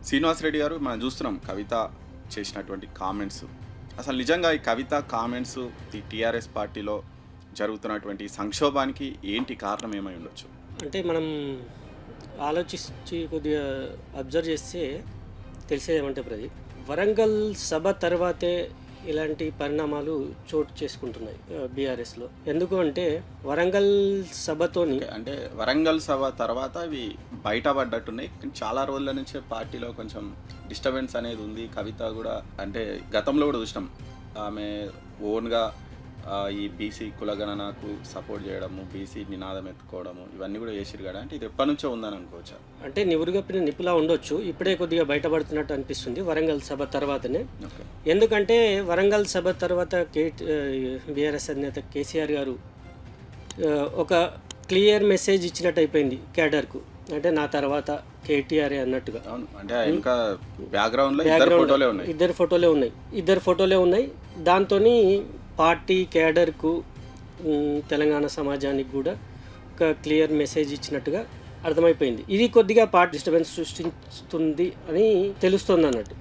శ్రీనివాసరెడ్డి గారు మనం చూస్తున్నాం కవిత చేసినటువంటి కామెంట్స్. అసలు నిజంగా ఈ కవిత కామెంట్స్ ఈ టీఆర్ఎస్ పార్టీలో జరుగుతున్నటువంటి సంక్షోభానికి ఏంటి కారణం ఏమై ఉండొచ్చు? అంటే మనం ఆలోచించి కొద్దిగా అబ్జర్వ్ చేస్తే తెలిసేది ఏమంటే ప్రదీప్, వరంగల్ సభ తర్వాతే ఇలాంటి పరిణామాలు చోటు చేసుకుంటున్నాయి బీఆర్ఎస్లో. ఎందుకు అంటే వరంగల్ సభతోని అంటే వరంగల్ సభ తర్వాత అవి బయటపడ్డట్టున్నాయి, కానీ చాలా రోజుల నుంచే పార్టీలో కొంచెం డిస్టర్బెన్స్ అనేది ఉంది. కవిత కూడా అంటే గతంలో కూడా చూసినాం, ఆమె ఓన్గా ఈ బీసీ కులగణనకు సపోర్ట్ చేయడము, బీసీ నినాదం ఎత్తుకోవడము, ఇవన్నీ కూడా చేసిరు కదా. అంటే ఇది ఎప్పటి నుంచో ఉందని అనుకోవచ్చా? అంటే నివురుగప్పిన నిపులా ఉండొచ్చు, ఇప్పుడే కొద్దిగా బయటపడుతున్నట్టు అనిపిస్తుంది వరంగల్ సభ తర్వాతనే. ఓకే. ఎందుకంటే వరంగల్ సభ తర్వాత బీఆర్ఎస్ అధినేత కేసీఆర్ గారు ఒక క్లియర్ మెసేజ్ ఇచ్చినట్టు అయిపోయింది క్యాడర్కు. అంటే నా తర్వాత కేటీఆర్ అన్నట్టుగా. అవును, అంటే ఇంకా బ్యాక్గ్రౌండ్లో ఇద్దరు ఫోటోలే ఉన్నాయి. దాంతో పార్టీ క్యాడర్కు, తెలంగాణ సమాజానికి కూడా ఒక క్లియర్ మెసేజ్ ఇచ్చినట్టుగా అర్థమైపోయింది. ఇది కొద్దిగా పార్టీ డిస్టర్బెన్స్ సృష్టిస్తుంది అని తెలుస్తుంది అన్నట్టు.